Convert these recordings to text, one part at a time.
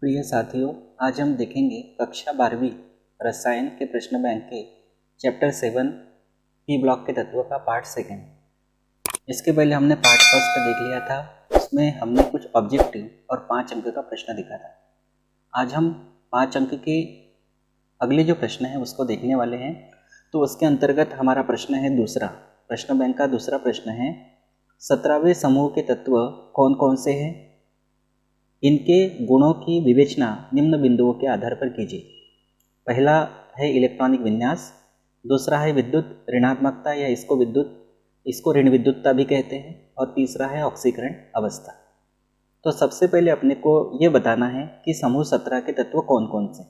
प्रिय साथियों, आज हम देखेंगे कक्षा 12वीं रसायन के प्रश्न बैंक के चैप्टर 7 पी ब्लॉक के तत्वों का पार्ट सेकेंड। इसके पहले हमने पार्ट फर्स्ट देख लिया था। उसमें हमने कुछ ऑब्जेक्टिव और 5 अंक का प्रश्न देखा था। आज हम 5 अंक के अगले जो प्रश्न है उसको देखने वाले हैं। तो उसके अंतर्गत हमारा प्रश्न है दूसरा, प्रश्न बैंक का दूसरा प्रश्न है 17वें समूह के तत्व कौन कौन से हैं, इनके गुणों की विवेचना निम्न बिंदुओं के आधार पर कीजिए। पहला है इलेक्ट्रॉनिक विन्यास, दूसरा है विद्युत ऋणात्मकता या इसको ऋण विद्युतता भी कहते हैं, और तीसरा है ऑक्सीकरण अवस्था। तो सबसे पहले अपने को ये बताना है कि समूह 17 के तत्व कौन कौन से।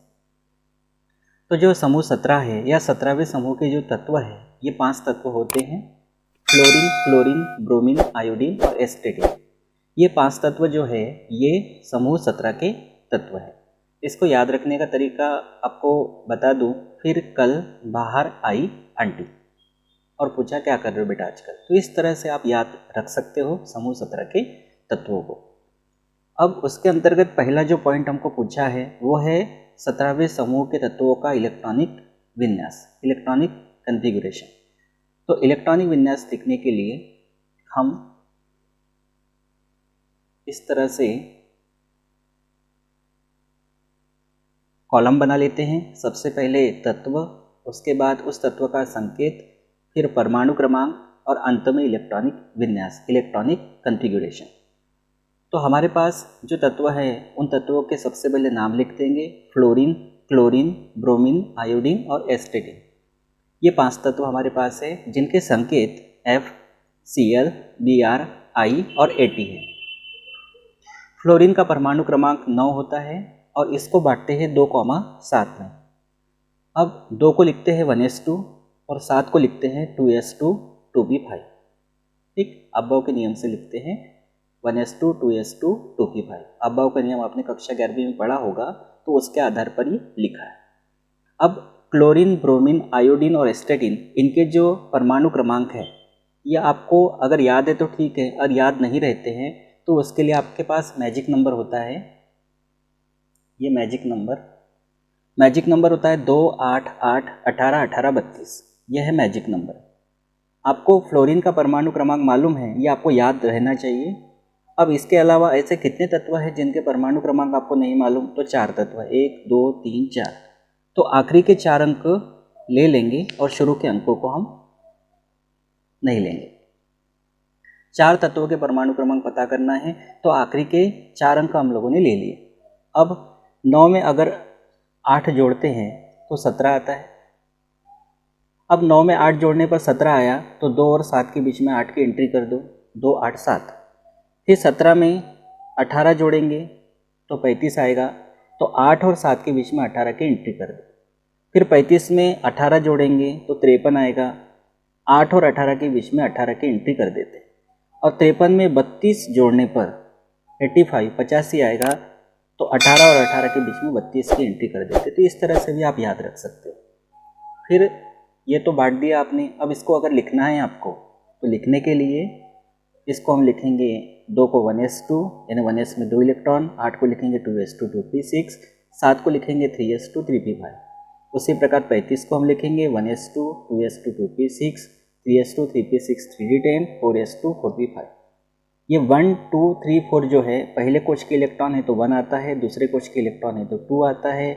तो जो समूह 17 है या 17वें समूह के जो तत्व है, ये 5 तत्व होते हैं: फ्लोरीन, क्लोरीन, ब्रोमीन, आयोडीन और एस्टेटिन। ये 5 तत्व जो है ये समूह 17 के तत्व है। इसको याद रखने का तरीका आपको बता दूं। फिर कल बाहर आई आंटी और पूछा क्या कर रहे हो बेटा आजकल। तो इस तरह से आप याद रख सकते हो समूह 17 के तत्वों को। अब उसके अंतर्गत पहला जो पॉइंट हमको पूछा है वो है 17वें समूह के तत्वों का इलेक्ट्रॉनिक विन्यास, इलेक्ट्रॉनिक कॉन्फ़िगरेशन। तो इलेक्ट्रॉनिक विन्यास लिखने के लिए हम इस तरह से कॉलम बना लेते हैं। सबसे पहले तत्व, उसके बाद उस तत्व का संकेत, फिर परमाणु क्रमांक और अंत में इलेक्ट्रॉनिक विन्यास, इलेक्ट्रॉनिक कॉन्फ़िगरेशन। तो हमारे पास जो तत्व है उन तत्वों के सबसे पहले नाम लिख देंगे: फ्लोरीन, क्लोरीन, ब्रोमीन, आयोडीन और एस्टेटिन। ये 5 तत्व हमारे पास है जिनके संकेत F, Cl, Br, I और At है। फ्लोरीन का परमाणु क्रमांक 9 होता है और इसको बांटते हैं 2,7 में। अब 2 को लिखते हैं 1s2 और 7 को लिखते हैं 2s2 2p5। ठीक, अब्बाव के नियम से लिखते हैं 1s2 2s2 2p5। अब्बाव का नियम आपने कक्षा 11वीं में पढ़ा होगा, तो उसके आधार पर ये लिखा है। अब क्लोरीन, ब्रोमीन, आयोडीन और एस्टेटिन, इनके जो परमाणु क्रमांक है ये आपको अगर याद है तो ठीक है, और याद नहीं रहते हैं तो उसके लिए आपके पास मैजिक नंबर होता है। ये मैजिक नंबर होता है 2, 8, 8, 18, 18, 32। यह है मैजिक नंबर। आपको फ्लोरीन का परमाणु क्रमांक मालूम है, ये आपको याद रहना चाहिए। अब इसके अलावा ऐसे कितने तत्व हैं जिनके परमाणु क्रमांक आपको नहीं मालूम? तो 4 तत्व, 1, 2, 3, 4। तो आखिरी के 4 अंक ले लेंगे और शुरू के अंकों को हम नहीं लेंगे। 4 तत्वों के परमाणु क्रमांक पता करना है तो आखिरी के 4 अंक हम लोगों ने ले लिए। अब 9 में अगर 8 जोड़ते हैं तो 17 आता है। अब 9 में 8 जोड़ने पर 17 आया तो 2 और 7 के बीच में 8 की एंट्री कर दो, 2, 8, 7। फिर 17 में 18 जोड़ेंगे तो 35 आएगा, तो 8 और 7 के बीच में 18 की एंट्री कर दो। फिर 35 में 18 जोड़ेंगे तो 53 आएगा, 8 और 18 के बीच में 18 की एंट्री कर देते हैं। और 53 में 32 जोड़ने पर 85 85 आएगा, तो 18 और 18 के बीच में 32 की एंट्री कर देते। तो इस तरह से भी आप याद रख सकते हो। फिर ये तो बांट दिया आपने। अब इसको अगर लिखना है आपको तो लिखने के लिए इसको हम लिखेंगे 2 को 1s2 यानी 1s में 2 इलेक्ट्रॉन, 8 को लिखेंगे 2s2 2p6, 7 को लिखेंगे 3s2 3p5। उसी प्रकार 35 को हम लिखेंगे 1s2 2s2 2p6, 3s2 3p6 3d10, 4s2 4p5। ये 1 2 3 4 जो है, पहले कोश के इलेक्ट्रॉन है तो 1 आता है, दूसरे कोश के इलेक्ट्रॉन है तो 2 आता है,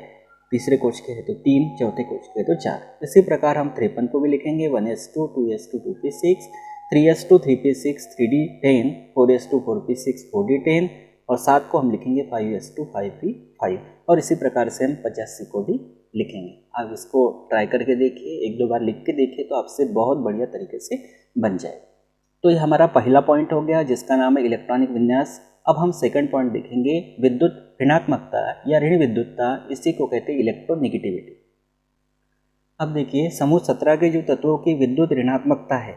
तीसरे कोश के है तो 3, चौथे कोश के है तो 4। इसी प्रकार हम 53 को भी लिखेंगे 1s2 2s2 2p6, 3s2 3p6 3d10, 4s2 4p6 4d10 और 7 को हम लिखेंगे 5s2 5p5। और इसी प्रकार से हम 85 को भी लिखेंगे। आप इसको ट्राई करके देखिए, 1-2 बार लिख के देखिए तो आपसे बहुत बढ़िया तरीके से बन जाएगा। तो ये हमारा पहला पॉइंट हो गया जिसका नाम है इलेक्ट्रॉनिक विन्यास। अब हम सेकंड पॉइंट देखेंगे, विद्युत ऋणात्मकता या ऋण विद्युतता, इसी को कहते हैं इलेक्ट्रोनेगेटिविटी। अब देखिए, समूह 17 के जो तत्वों की विद्युत ऋणात्मकता है,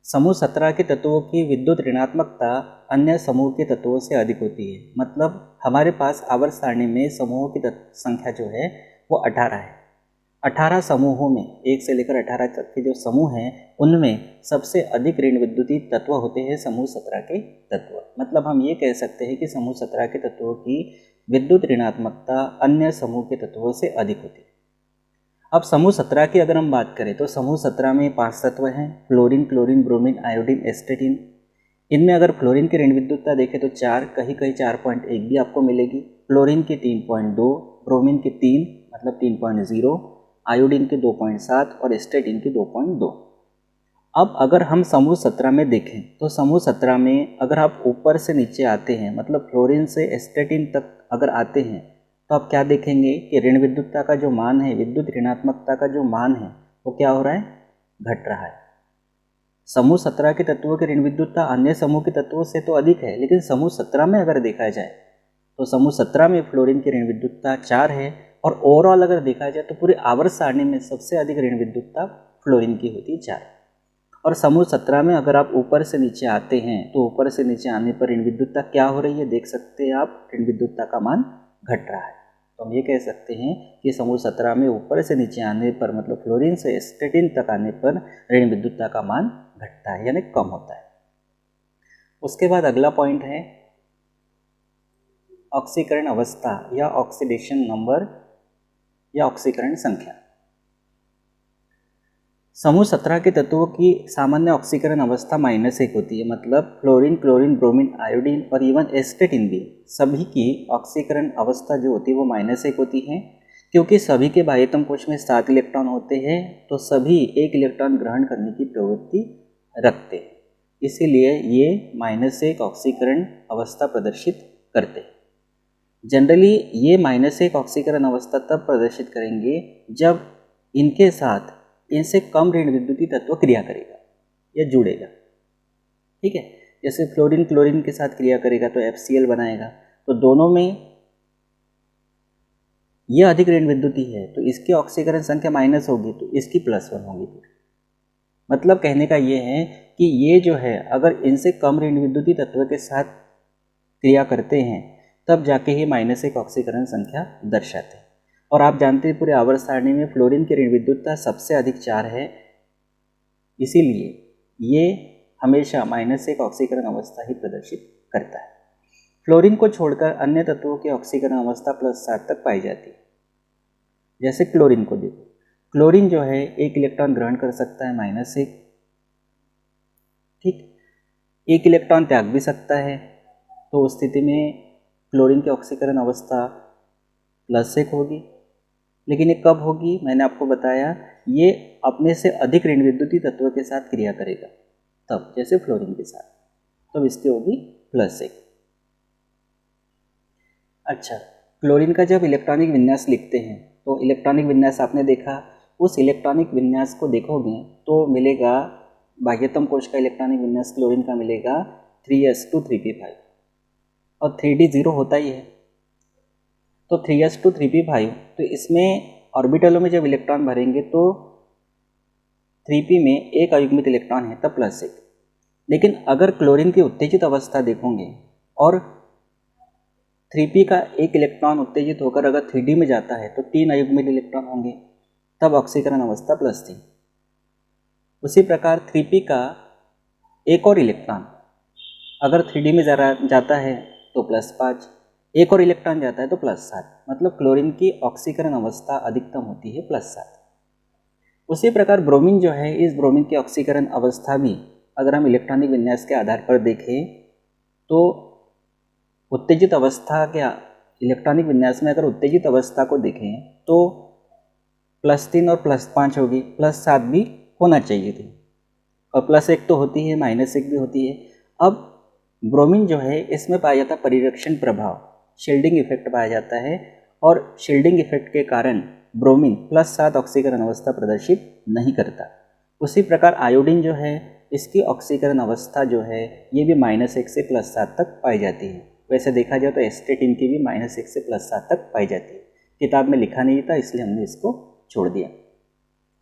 समूह 17 के तत्वों की विद्युत ऋणात्मकता अन्य समूह के तत्वों से अधिक होती है। मतलब हमारे पास आवर्त सारणी में समूहों की संख्या जो है वो 18 है। 18 समूहों में 1 से लेकर 18 तक के जो समूह हैं उनमें सबसे अधिक ऋण विद्युतीय तत्व होते हैं समूह 17 के तत्व। मतलब हम ये कह सकते हैं कि समूह 17 के तत्वों की विद्युत ऋणात्मकता अन्य समूह के तत्वों से अधिक होती है। अब समूह 17 की अगर हम बात करें तो समूह 17 में 5 तत्व हैं, फ्लोरीन, क्लोरीन, ब्रोमीन, आयोडीन, एस्टेटिन। इनमें अगर फ्लोरीन की ऋण विद्युतता देखें तो 4, कहीं कहीं 4.1 भी आपको मिलेगी। क्लोरीन की 3.2, ब्रोमीन की 3 मतलब 3.0, आयोडीन की 2.7 और एस्टेटिन की 2.2। अब अगर हम समूह 17 में देखें तो समूह 17 में अगर आप ऊपर से नीचे आते हैं, मतलब फ्लोरीन से एस्टेटिन तक अगर आते हैं, तो आप क्या देखेंगे कि ऋण विद्युतता का जो मान है, विद्युत ऋणात्मकता का जो मान है, वो क्या हो रहा है, घट रहा है। समूह 17 के तत्वों की ऋण विद्युतता अन्य समूह के तत्वों से तो अधिक है, लेकिन समूह 17 में अगर देखा जाए तो समूह 17 में फ्लोरीन की ऋण विद्युतता 4 है, और ओवरऑल अगर देखा जाए तो पूरे आवर्त सारणी में सबसे अधिक ऋण विद्युतता फ्लोरीन की होती है 4। और समूह 17 में अगर आप ऊपर से नीचे आते हैं तो ऊपर से नीचे आने पर ऋण विद्युतता क्या हो रही है, देख सकते हैं आप, ऋण विद्युतता का मान घट रहा है। तो हम ये कह सकते हैं कि समूह 17 में ऊपर से नीचे आने पर, मतलब फ्लोरीन से एस्टेटिन तक आने पर ऋण विद्युतता का मान घटता है, यानी कम होता है। उसके बाद अगला पॉइंट है ऑक्सीकरण अवस्था या ऑक्सीडेशन नंबर या ऑक्सीकरण संख्या। समूह 17 के तत्वों की सामान्य ऑक्सीकरण अवस्था -1 होती है, मतलब फ्लोरीन, क्लोरीन, ब्रोमीन, आयोडीन और इवन एस्टेटिन भी सभी की ऑक्सीकरण अवस्था जो होती है वो -1 होती है। क्योंकि सभी के बाह्यतम कोश में 7 इलेक्ट्रॉन होते हैं, तो सभी 1 इलेक्ट्रॉन ग्रहण करने की प्रवृत्ति रखते हैं, इसीलिए ये -1 ऑक्सीकरण अवस्था प्रदर्शित करते हैं। जनरली ये -1 ऑक्सीकरण अवस्था तब प्रदर्शित करेंगे जब इनके साथ इनसे कम ऋण विद्युतीय तत्व क्रिया करेगा या जुड़ेगा। ठीक है, जैसे फ्लोरीन क्लोरीन के साथ क्रिया करेगा तो FCl बनाएगा, तो दोनों में यह अधिक ऋण विद्युती है तो इसकी ऑक्सीकरण संख्या माइनस होगी, तो इसकी +1 होगी। मतलब कहने का ये है कि ये जो है अगर इनसे कम ऋण विद्युतीय तत्व के साथ क्रिया करते हैं तब जाके ही -1 ऑक्सीकरण संख्या दर्शाते हैं। और आप जानते हैं पूरे आवर्त सारणी में फ्लोरीन की ऋण विद्युतता सबसे अधिक 4 है, इसीलिए ये हमेशा -1 ऑक्सीकरण अवस्था ही प्रदर्शित करता है। फ्लोरीन को छोड़कर अन्य तत्वों की ऑक्सीकरण अवस्था +7 तक पाई जाती है। जैसे क्लोरीन को देखो, क्लोरीन जो है 1 इलेक्ट्रॉन ग्रहण कर सकता है -1, ठीक, 1 इलेक्ट्रॉन त्याग भी सकता है, तो उस स्थिति में क्लोरीन की ऑक्सीकरण अवस्था +1 होगी। लेकिन ये कब होगी, मैंने आपको बताया, ये अपने से अधिक ऋण विद्युतीय तत्व के साथ क्रिया करेगा तब, जैसे फ्लोरीन के साथ, तब इसकी होगी +1। अच्छा, क्लोरीन का जब इलेक्ट्रॉनिक विन्यास लिखते हैं तो इलेक्ट्रॉनिक विन्यास आपने देखा, उस इलेक्ट्रॉनिक विन्यास को देखोगे तो मिलेगा, बाह्यतम कोश का इलेक्ट्रॉनिक विन्यास क्लोरीन का मिलेगा 3s2 3p5 और 3d 0 होता ही है, तो 3s2 3p5, तो इसमें ऑर्बिटलों में जब इलेक्ट्रॉन भरेंगे तो 3p में एक अयुग्मित इलेक्ट्रॉन है तब +1। लेकिन अगर क्लोरीन की उत्तेजित अवस्था देखोगे और 3p का एक इलेक्ट्रॉन उत्तेजित होकर अगर 3d में जाता है तो 3 अयुग्मित इलेक्ट्रॉन होंगे, तब ऑक्सीकरण अवस्था +3। उसी प्रकार 3p का एक और इलेक्ट्रॉन अगर 3d में जाता है तो +5, एक और इलेक्ट्रॉन जाता है तो +7, मतलब क्लोरीन की ऑक्सीकरण अवस्था अधिकतम होती है +7। उसी प्रकार ब्रोमीन जो है, इस ब्रोमीन की ऑक्सीकरण अवस्था भी अगर हम इलेक्ट्रॉनिक विन्यास के आधार पर देखें तो उत्तेजित अवस्था के इलेक्ट्रॉनिक विन्यास में अगर उत्तेजित अवस्था को देखें तो +3 और +5 होगी, +7 भी होना चाहिए थी, और +1 तो होती है, -1 भी होती है। अब ब्रोमीन जो है इसमें पाया जाता है परिरक्षण प्रभाव, शील्डिंग इफेक्ट पाया जाता है, और शील्डिंग इफेक्ट के कारण ब्रोमीन +7 ऑक्सीकरण अवस्था प्रदर्शित नहीं करता। उसी प्रकार आयोडीन जो है, इसकी ऑक्सीकरण अवस्था जो है ये भी -1 से +7 तक पाई जाती है। वैसे देखा जाए तो एस्टेटिन की भी -1 से +7 तक पाई जाती है। किताब में लिखा नहीं था इसलिए हमने इसको छोड़ दिया।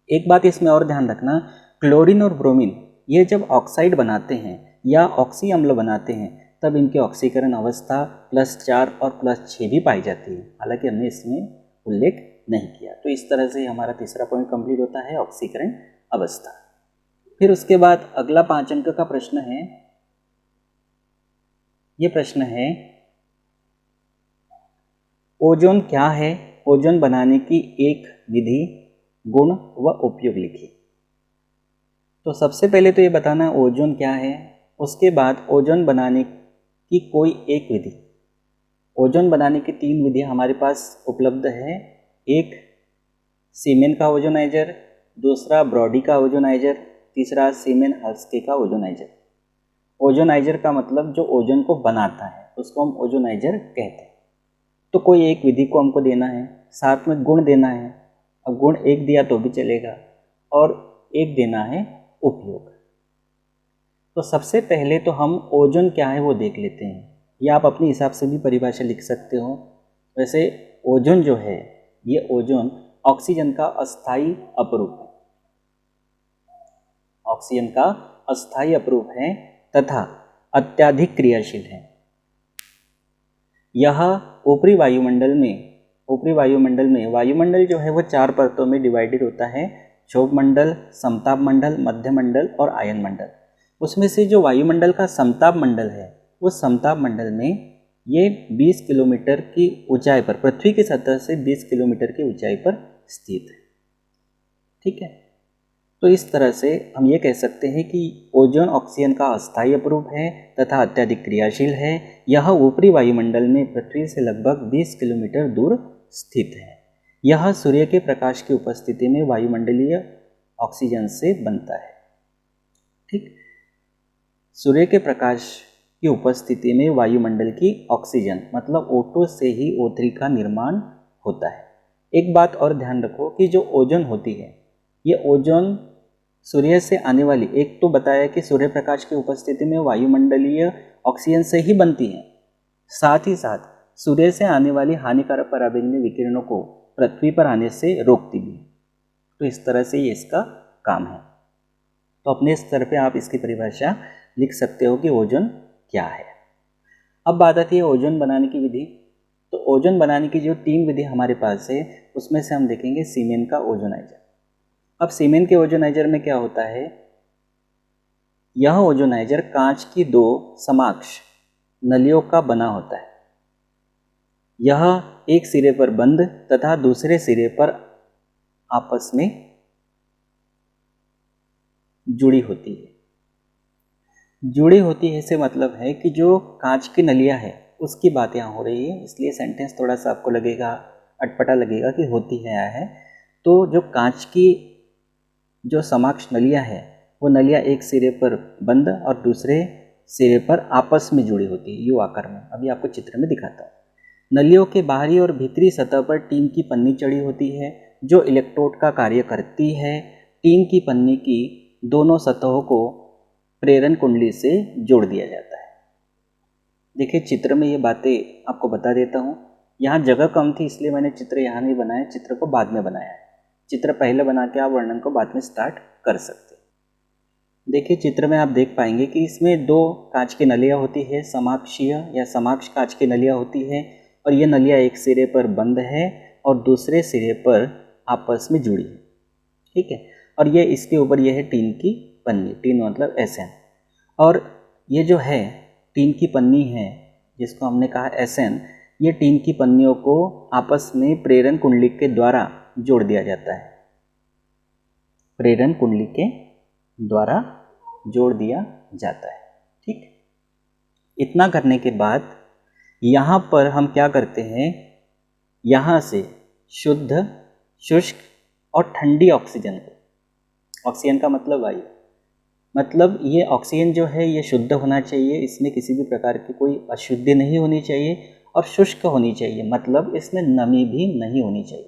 एक बात इसमें और ध्यान रखना, क्लोरीन और ब्रोमीन ये जब ऑक्साइड बनाते हैं या ऑक्सी अम्ल बनाते हैं तब इनकी ऑक्सीकरण अवस्था +4 और +6 भी पाई जाती है, हालांकि हमने इसमें उल्लेख नहीं किया। तो इस तरह से हमारा तीसरा पॉइंट कंप्लीट होता है, ऑक्सीकरण अवस्था। फिर उसके बाद अगला 5 अंक का प्रश्न है, ये प्रश्न है ओजोन क्या है, ओजोन बनाने की एक विधि, गुण व उपयोग लिखिए। तो सबसे पहले तो ये बताना है ओजोन क्या है, उसके बाद ओजोन बनाने की कोई एक विधि। ओजोन बनाने की 3 विधियाँ हमारे पास उपलब्ध है। एक सीमेन का ओजोनाइजर, दूसरा ब्रॉडी का ओजोनाइजर, तीसरा सीमेन हल्स्के का ओजोनाइजर। ओजोनाइजर का मतलब जो ओजोन को बनाता है उसको हम ओजोनाइजर कहते हैं। तो कोई एक विधि को हमको देना है, साथ में गुण देना है। अब गुण एक दिया तो भी चलेगा, और एक देना है उपयोग। तो सबसे पहले तो हम ओजोन क्या है वो देख लेते हैं, या आप अपने हिसाब से भी परिभाषा लिख सकते हो। वैसे ओजोन जो है, ये ओजोन ऑक्सीजन का अस्थायी अपरूप है, ऑक्सीजन का अस्थायी अपरूप है तथा अत्यधिक क्रियाशील है। यह ऊपरी वायुमंडल में वायुमंडल जो है वो 4 परतों में डिवाइडेड होता है, क्षोभ मंडल, समताप मंडल, मध्य मंडल और आयन मंडल। उसमें से जो वायुमंडल का समताप मंडल है, उस समताप मंडल में ये 20 किलोमीटर की ऊंचाई पर, पृथ्वी की सतह से 20 किलोमीटर की ऊंचाई पर स्थित है। ठीक है, तो इस तरह से हम ये कह सकते हैं कि ओजोन ऑक्सीजन का अस्थायी अपरूप है तथा अत्यधिक क्रियाशील है। यह ऊपरी वायुमंडल में पृथ्वी से लगभग 20 किलोमीटर दूर स्थित है। यह सूर्य के प्रकाश की उपस्थिति में वायुमंडलीय ऑक्सीजन से बनता है। ठीक, सूर्य के प्रकाश की उपस्थिति में वायुमंडल की ऑक्सीजन मतलब O2 से ही O3 का निर्माण होता है। एक बात और ध्यान रखो कि जो ओजोन होती है, ये ओजोन सूर्य से आने वाली, एक तो बताया कि सूर्य प्रकाश की उपस्थिति में वायुमंडलीय ऑक्सीजन से ही बनती है, साथ ही साथ सूर्य से आने वाली हानिकारक पराबैंगनी विकिरणों को पृथ्वी पर आने से रोकती भी। तो इस तरह से ये इसका काम है। तो अपने स्तर पे आप इसकी परिभाषा लिख सकते हो कि ओजोन क्या है। अब बात आती है ओजोन बनाने की विधि। तो ओजोन बनाने की जो 3 विधि हमारे पास है, उसमें से हम देखेंगे सीमेन का ओजोनाइजर। अब सीमेन के ओजोनाइजर में क्या होता है, यह ओजोनाइजर कांच की 2 समाक्ष नलियों का बना होता है। यह एक सिरे पर बंद तथा दूसरे सिरे पर आपस में जुड़ी होती है। जुड़ी होती है से मतलब है कि जो कांच की नलियां है उसकी बात यहाँ हो रही है, इसलिए सेंटेंस थोड़ा सा आपको लगेगा, अटपटा लगेगा कि होती है। तो जो कांच की जो समाक्ष नलियां है, वो नलियां एक सिरे पर बंद और दूसरे सिरे पर आपस में जुड़ी होती है, यू आकार में। अभी आपको चित्र में दिखाता हूँ। नलियों के बाहरी और भीतरी सतह पर टीन की पन्नी चढ़ी होती है जो इलेक्ट्रोड का कार्य करती है। टीन की पन्नी की दोनों सतहों को प्रेरण कुंडली से जोड़ दिया जाता है। देखिए चित्र में ये बातें आपको बता देता हूँ। यहाँ जगह कम थी इसलिए मैंने चित्र यहाँ नहीं बनाया, चित्र को बाद में बनाया है। चित्र पहले बना के आप वर्णन को बाद में स्टार्ट कर सकते। देखिए चित्र में आप देख पाएंगे कि इसमें 2 कांच की नलियाँ होती है, समाक्षीय या समाक्ष कांच की नलियाँ होती है, और ये नलियाँ एक सिरे पर बंद है और दूसरे सिरे पर आपस में जुड़ी है। ठीक है, और ये इसके ऊपर यह है टीन की पन्नी, टीन मतलब SN, और ये जो है टीन की पन्नी है जिसको हमने कहा SN, ये टीन की पन्नियों को आपस में प्रेरण कुंडली के द्वारा जोड़ दिया जाता है। प्रेरण कुंडली के द्वारा जोड़ दिया जाता है। ठीक, इतना करने के बाद यहाँ पर हम क्या करते हैं, यहाँ से शुद्ध, शुष्क और ठंडी ऑक्सीजन को, ऑक्सीजन का मतलब वायु, मतलब ये ऑक्सीजन जो है ये शुद्ध होना चाहिए, इसमें किसी भी प्रकार की कोई अशुद्धि नहीं होनी चाहिए, और शुष्क होनी चाहिए मतलब इसमें नमी भी नहीं होनी चाहिए।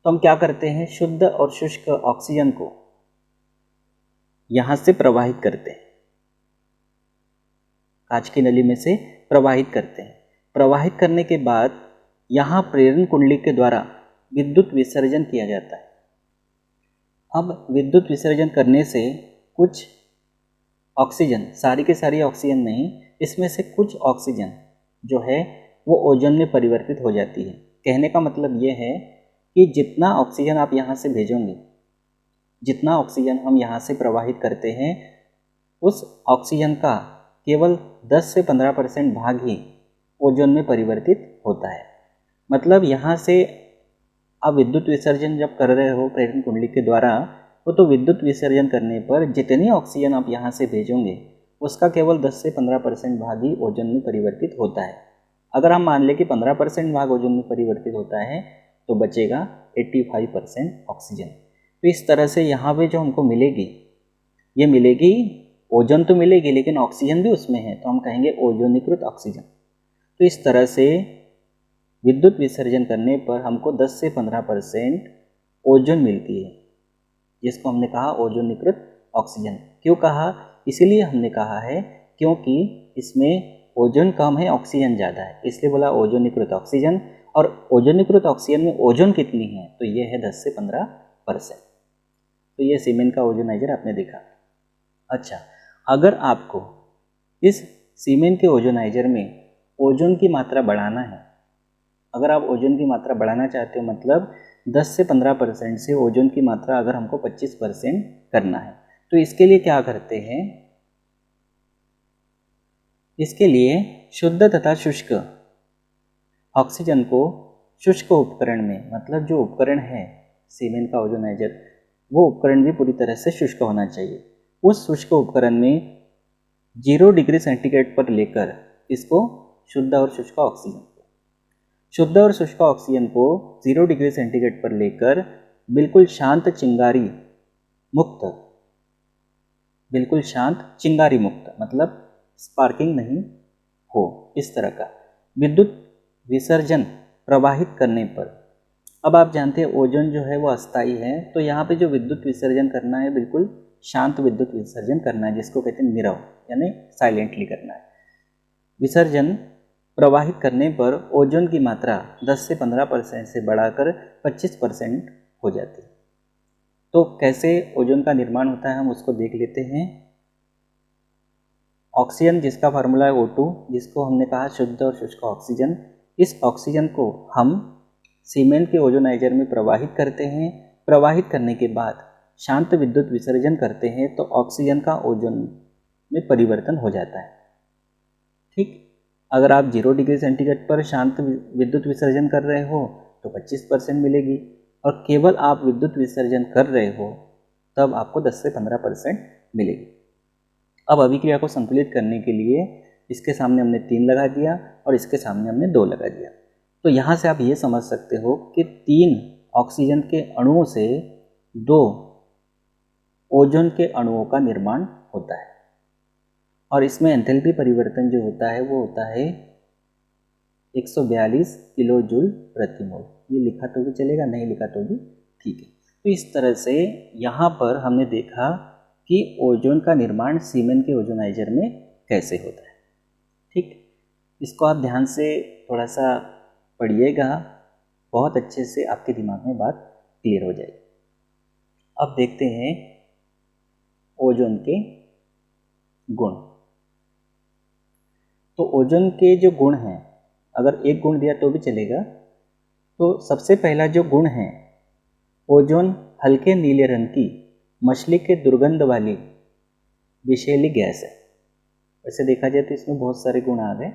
तो हम क्या करते हैं, शुद्ध और शुष्क ऑक्सीजन को यहाँ से प्रवाहित करते हैं, कांच की नली में से प्रवाहित करते हैं। प्रवाहित करने के बाद यहाँ प्रेरण कुंडली के द्वारा विद्युत विसर्जन किया जाता है। अब विद्युत विसर्जन करने से कुछ ऑक्सीजन, सारी की सारी ऑक्सीजन नहीं, इसमें से कुछ ऑक्सीजन जो है वो ओजोन में परिवर्तित हो जाती है। कहने का मतलब ये है कि जितना ऑक्सीजन आप यहाँ से भेजोगे, जितना ऑक्सीजन हम यहाँ से प्रवाहित करते हैं, उस ऑक्सीजन का केवल 10 से 15% भाग ही ओजोन में परिवर्तित होता है। मतलब यहाँ से आप विद्युत विसर्जन जब कर रहे हो प्रेरण कुंडली के द्वारा, तो विद्युत विसर्जन करने पर जितनी ऑक्सीजन आप यहाँ से भेजोगे उसका केवल 10 से 15% भाग ही ओजोन में परिवर्तित होता है। अगर हम मान लें कि 15% भाग ओजोन में परिवर्तित होता है तो बचेगा 85% ऑक्सीजन। तो इस तरह से यहाँ पे जो हमको मिलेगी, ये मिलेगी, ओजोन तो मिलेगी लेकिन ऑक्सीजन भी उसमें है, तो हम कहेंगे ओजोनीकृत ऑक्सीजन। तो इस तरह से विद्युत विसर्जन करने पर हमको 10 से 15% ओजोन मिलती है, जिसको हमने कहा ओजोनीकृत ऑक्सीजन। क्यों कहा? इसीलिए हमने कहा है क्योंकि इसमें ओजोन कम है, ऑक्सीजन ज़्यादा है, इसलिए बोला ओजोनीकृत ऑक्सीजन। और ओजोनीकृत ऑक्सीजन में ओजोन कितनी है? तो ये है 10 से 15%। तो ये सीमेन का ओजोनाइजर आपने देखा। अच्छा, अगर आपको इस सीमेन के ओजोनाइजर में ओजोन की मात्रा बढ़ाना है, अगर आप ओजोन की मात्रा बढ़ाना चाहते हो, मतलब 10 से 15% से ओजोन की मात्रा अगर हमको 25% करना है, तो इसके लिए क्या करते हैं? इसके लिए शुद्ध तथा शुष्क ऑक्सीजन को शुष्क उपकरण में, मतलब जो उपकरण है सीमेन का ओजोनाइजर, वो उपकरण भी पूरी तरह से शुष्क होना चाहिए। उस शुष्क उपकरण में 0 डिग्री सेंटीग्रेड पर लेकर इसको शुद्ध और शुष्क ऑक्सीजन को 0 डिग्री सेंटीग्रेड पर लेकर बिल्कुल शांत चिंगारी मुक्त, मतलब स्पार्किंग नहीं हो, इस तरह का विद्युत विसर्जन प्रवाहित करने पर। अब आप जानते हैं ओजोन जो है वो अस्थायी है, तो यहाँ पे जो विद्युत विसर्जन करना है बिल्कुल शांत विद्युत विसर्जन करना है, जिसको कहते हैं नीरव, यानी साइलेंटली करना है। विसर्जन प्रवाहित करने पर ओजोन की मात्रा 10 से 15% से बढ़ाकर 25% हो जाती है। तो कैसे ओजोन का निर्माण होता है हम उसको देख लेते हैं। ऑक्सीजन जिसका फार्मूला है O2, जिसको हमने कहा शुद्ध और शुष्क ऑक्सीजन, इस ऑक्सीजन को हम सीमेंट के ओजोनाइजर में प्रवाहित करते हैं। प्रवाहित करने के बाद शांत विद्युत विसर्जन करते हैं तो ऑक्सीजन का ओजोन में परिवर्तन हो जाता है। ठीक, अगर आप 0 डिग्री सेंटीग्रेड पर शांत विद्युत विसर्जन कर रहे हो तो 25% मिलेगी, और केवल आप विद्युत विसर्जन कर रहे हो तब आपको 10 से 15% मिलेगी। अब अभिक्रिया को संतुलित करने के लिए इसके सामने हमने 3 लगा दिया और इसके सामने हमने 2 लगा दिया। तो यहाँ से आप ये समझ सकते हो कि 3 ऑक्सीजन के अणुओं से 2 ओजोन के अणुओं का निर्माण होता है, और इसमें एंथैल्पी परिवर्तन जो होता है वो होता है 142 किलो जूल प्रति मोल। ये लिखा तो भी चलेगा, नहीं लिखा तो भी ठीक है। तो इस तरह से यहाँ पर हमने देखा कि ओजोन का निर्माण सीमेन के ओजोनाइजर में कैसे होता है। ठीक, इसको आप ध्यान से थोड़ा सा पढ़िएगा, बहुत अच्छे से आपके दिमाग में बात क्लियर हो जाएगी। अब देखते हैं ओजोन के गुण। तो ओजोन के जो गुण हैं, अगर एक गुण दिया तो भी चलेगा। तो सबसे पहला जो गुण है, ओजोन हल्के नीले रंग की मछली के दुर्गंध वाली विषैली गैस है। वैसे देखा जाए तो इसमें बहुत सारे गुण आ गए।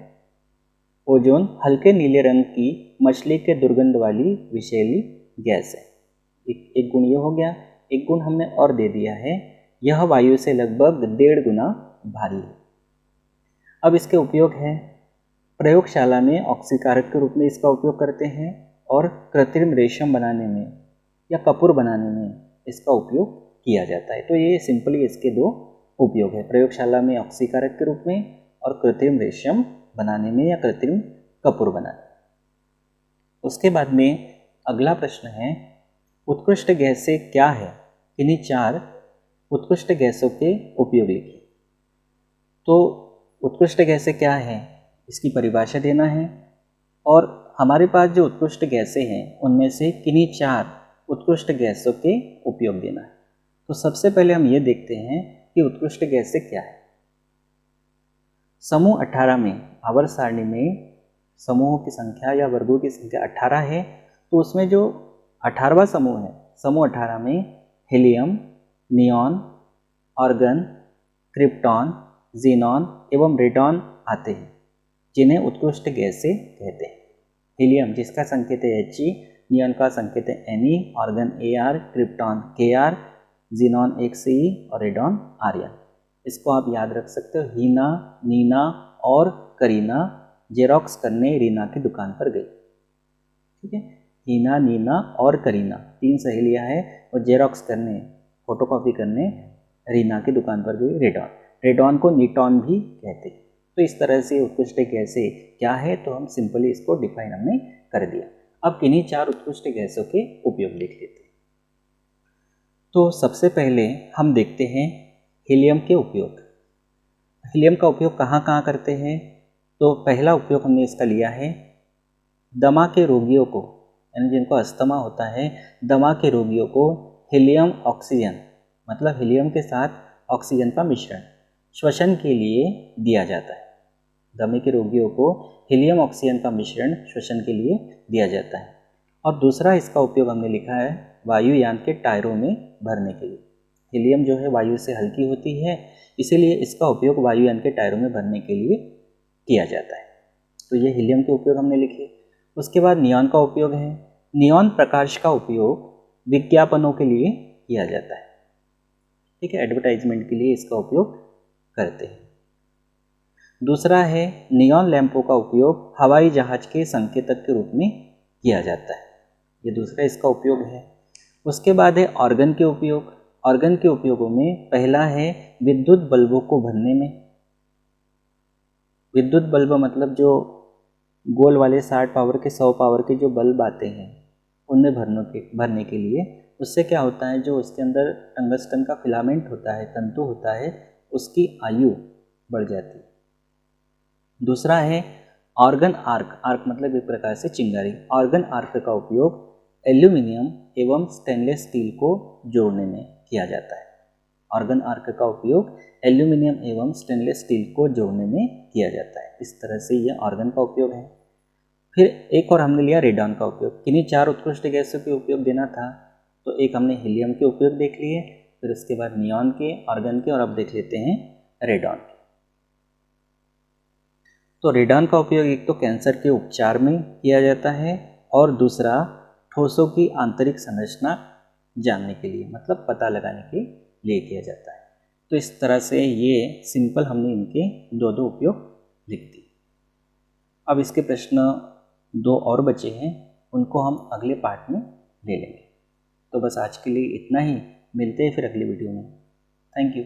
ओजोन हल्के नीले रंग की मछली के दुर्गंध वाली विषैली गैस है, एक गुण ये हो गया। एक गुण हमने और दे दिया है, यह वायु से लगभग 1.5 गुना भारी है। अब इसके उपयोग है, प्रयोगशाला में ऑक्सीकारक के रूप में इसका उपयोग करते हैं, और कृत्रिम रेशम बनाने में या कपूर बनाने में इसका उपयोग किया जाता है। तो ये सिंपली इसके 2 उपयोग है, प्रयोगशाला में ऑक्सीकारक के रूप में और कृत्रिम रेशम बनाने में या कृत्रिम कपूर बनाने में। उसके बाद में अगला प्रश्न है, उत्कृष्ट गैसें क्या है? इन्हीं 4 उत्कृष्ट गैसों के उपयोग लिखिए। तो उत्कृष्ट गैसें क्या है, इसकी परिभाषा देना है, और हमारे पास जो उत्कृष्ट गैसें हैं उनमें से किन्हीं 4 उत्कृष्ट गैसों के उपयोग देना है। तो सबसे पहले हम ये देखते हैं कि उत्कृष्ट गैसें क्या है। समूह 18 में, आवर्त सारणी में समूहों की संख्या या वर्गों की संख्या 18 है, तो उसमें जो 18वां समूह है, समूह 18 में helium, neon, argon, krypton, xenon एवं रेडॉन आते हैं, जिन्हें उत्कृष्ट गैसें कहते हैं। हीलियम जिसका संकेत है He, नियॉन का संकेत है Ne, organ Ar, krypton Kr, xenon Xe और रेडॉन Rn। इसको आप याद रख सकते हो। हीना, नीना और करीना जेरोक्स करने रीना की दुकान पर गई। ठीक है, हीना, नीना और करीना 3 सहेलियां हैं और जेरोक्स करने, फोटोकॉपी करने रीना की दुकान पर गई रेडॉन। रेडॉन को नीटॉन भी कहते हैं। तो इस तरह से उत्कृष्ट गैसें क्या है, तो हम सिंपली इसको डिफाइन हमने कर दिया। अब किन्हीं 4 उत्कृष्ट गैसों के उपयोग देख लेते हैं। तो सबसे पहले हम देखते हैं हीलियम के उपयोग। हीलियम का उपयोग कहाँ कहाँ करते हैं? तो पहला उपयोग हमने इसका लिया है दमा के रोगियों को, यानी जिनको अस्थमा होता है, दमा के रोगियों को हीलियम ऑक्सीजन, मतलब हीलियम के साथ ऑक्सीजन का मिश्रण श्वसन के लिए दिया जाता है। दमे के रोगियों को हीलियम ऑक्सीजन का मिश्रण श्वसन के लिए दिया जाता है। और दूसरा इसका उपयोग हमने लिखा है वायुयान के टायरों में भरने के लिए। हीलियम जो है वायु से हल्की होती है, इसीलिए इसका उपयोग वायुयान के टायरों में भरने के लिए किया जाता है। तो ये हीलियम के उपयोग हमने लिखे। उसके बाद नियॉन का उपयोग है। नियॉन प्रकाश का उपयोग विज्ञापनों के लिए किया जाता है। ठीक है, एडवर्टाइजमेंट के लिए इसका उपयोग करते हैं। दूसरा है नियॉन लैंपों का उपयोग हवाई जहाज के संकेतक के रूप में किया जाता है। ये दूसरा इसका उपयोग है। उसके बाद है ऑर्गन के उपयोग। ऑर्गन के उपयोगों में पहला है विद्युत बल्बों को भरने में। विद्युत बल्ब मतलब जो गोल वाले 60 पावर के 100 पावर के जो बल्ब आते हैं उनमें भरने के लिए। उससे क्या होता है, जो उसके अंदर टंगस्टन का फिलामेंट होता है, तंतु होता है, उसकी आयु बढ़ जाती है। दूसरा है ऑर्गन आर्क। आर्क मतलब एक प्रकार से चिंगारी। ऑर्गन आर्क का उपयोग एल्यूमिनियम एवं स्टेनलेस स्टील को जोड़ने में किया जाता है। ऑर्गन आर्क का उपयोग एल्यूमिनियम एवं स्टेनलेस स्टील को जोड़ने में किया जाता है। इस तरह से यह ऑर्गन का उपयोग है। फिर एक और हमने लिया रेडॉन का उपयोग। किन्हीं 4 उत्कृष्ट गैसों के उपयोग देना था, तो एक हमने हीलियम के उपयोग देख लिए, फिर उसके बाद नियॉन के, ऑर्गन के, और अब देख लेते हैं रेडॉन के। तो रेडॉन का उपयोग एक तो कैंसर के उपचार में किया जाता है और दूसरा ठोसों की आंतरिक संरचना जानने के लिए, मतलब पता लगाने के लिए किया जाता है। तो इस तरह से ये सिंपल हमने इनके 2 उपयोग लिख दिए। अब इसके प्रश्न 2 और बचे हैं, उनको हम अगले पार्ट में ले लेंगे। तो बस आज के लिए इतना ही, मिलते हैं फिर अगली वीडियो में। Thank you.